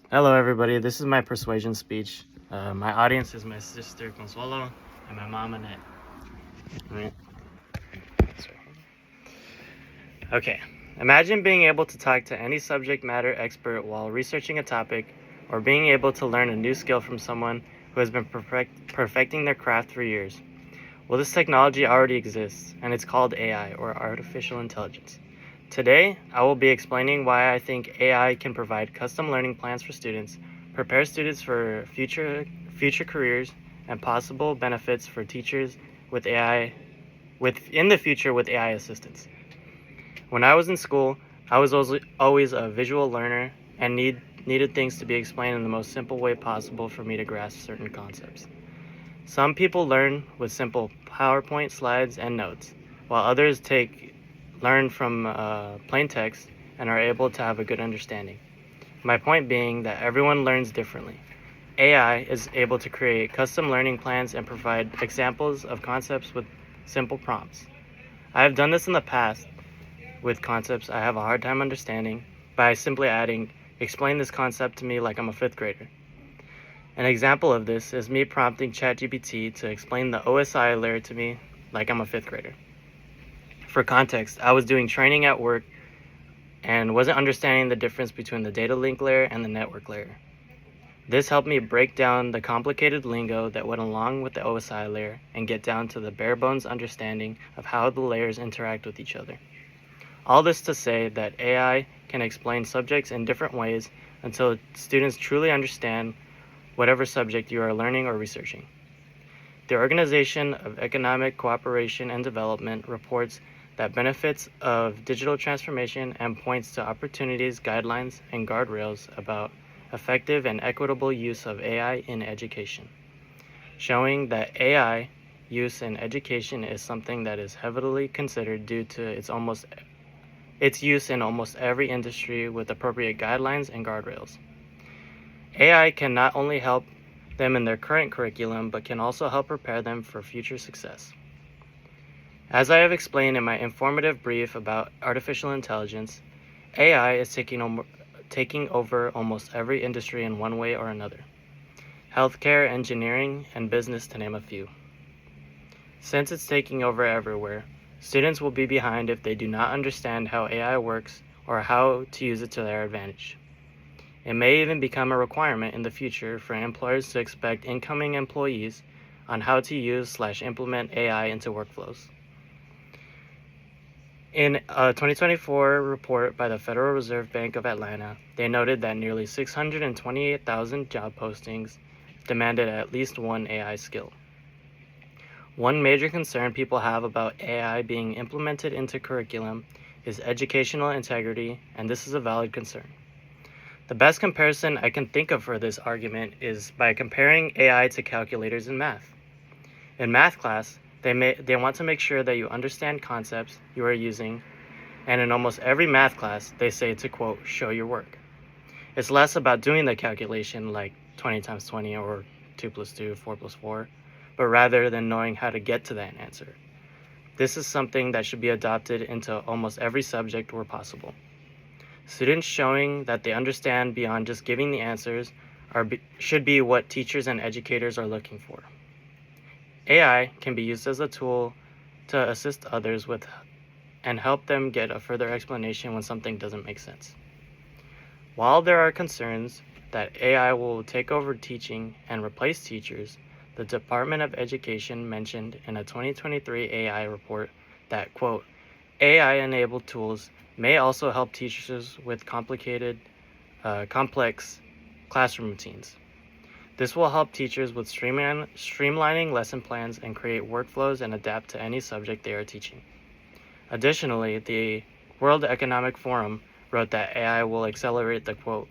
Hello, everybody. This is my persuasion speech. My audience is my sister Consuelo and my mom Annette. Right. Okay. Imagine being able to talk to any subject matter expert while researching a topic, or being able to learn a new skill from someone who has been perfecting their craft for years. Well, this technology already exists, and it's called AI, or artificial intelligence. Today, I will be explaining why I think AI can provide custom learning plans for students, prepare students for future careers, and possible benefits for teachers with AI in the future with AI assistance. When I was in school, I was always a visual learner and needed things to be explained in the most simple way possible for me to grasp certain concepts. Some people learn with simple PowerPoint slides and notes, while others learn from plain text and are able to have a good understanding. My point being that everyone learns differently. AI is able to create custom learning plans and provide examples of concepts with simple prompts. I have done this in the past with concepts I have a hard time understanding by simply adding, explain this concept to me like I'm a fifth grader. An example of this is me prompting ChatGPT to explain the OSI layer to me like I'm a fifth grader. For context, I was doing training at work and wasn't understanding the difference between the data link layer and the network layer. This helped me break down the complicated lingo that went along with the OSI layer and get down to the bare bones understanding of how the layers interact with each other. All this to say that AI can explain subjects in different ways until students truly understand whatever subject you are learning or researching. The Organization of Economic Cooperation and Development reports that benefits of digital transformation and points to opportunities, guidelines, and guardrails about effective and equitable use of AI in education, showing that AI use in education is something that is heavily considered due to its use in almost every industry with appropriate guidelines and guardrails. AI can not only help them in their current curriculum, but can also help prepare them for future success. As I have explained in my informative brief about artificial intelligence, AI is taking over almost every industry in one way or another. Healthcare, engineering, and business to name a few. Since it's taking over everywhere, students will be behind if they do not understand how AI works or how to use it to their advantage. It may even become a requirement in the future for employers to expect incoming employees on how to use/implement AI into workflows. In a 2024 report by the Federal Reserve Bank of Atlanta, they noted that nearly 628,000 job postings demanded at least one AI skill. One major concern people have about AI being implemented into curriculum is educational integrity, and this is a valid concern. The best comparison I can think of for this argument is by comparing AI to calculators in math. In math class, they want to make sure that you understand concepts you are using, and in almost every math class, they say to quote, show your work. It's less about doing the calculation like 20 times 20 or 2 plus 2, 4 plus 4, but rather than knowing how to get to that answer. This is something that should be adopted into almost every subject where possible. Students showing that they understand beyond just giving the answers should be what teachers and educators are looking for. AI can be used as a tool to assist others with and help them get a further explanation when something doesn't make sense. While there are concerns that AI will take over teaching and replace teachers, the Department of Education mentioned in a 2023 AI report that, quote, AI-enabled tools may also help teachers with complex classroom routines. This will help teachers with streamlining lesson plans and create workflows and adapt to any subject they are teaching. Additionally, the World Economic Forum wrote that AI will accelerate the, quote,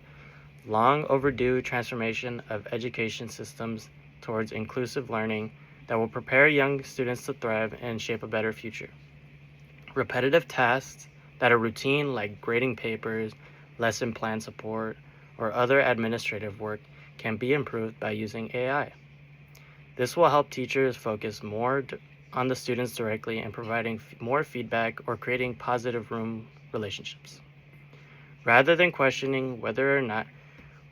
long overdue transformation of education systems towards inclusive learning that will prepare young students to thrive and shape a better future. Repetitive tasks that are routine, like grading papers, lesson plan support, or other administrative work, can be improved by using AI. This will help teachers focus more on the students directly and providing more feedback or creating positive room relationships. Rather than questioning whether or not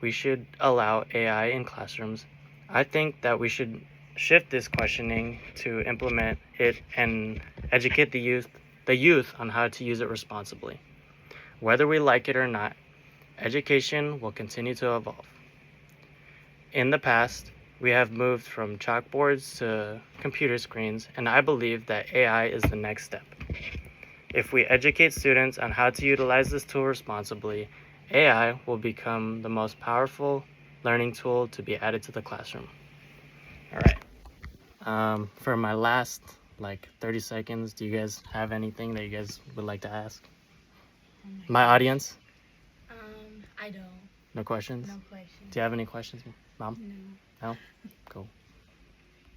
we should allow AI in classrooms, I think that we should shift this questioning to implement it and educate the youth on how to use it responsibly. Whether we like it or not, education will continue to evolve. In the past, we have moved from chalkboards to computer screens, and I believe that AI is the next step. If we educate students on how to utilize this tool responsibly, AI will become the most powerful learning tool to be added to the classroom. All right. For my last 30 seconds, do you guys have anything that you guys would like to ask? My audience? I don't. No questions? No questions. Do you have any questions, Mom? No. No? Cool.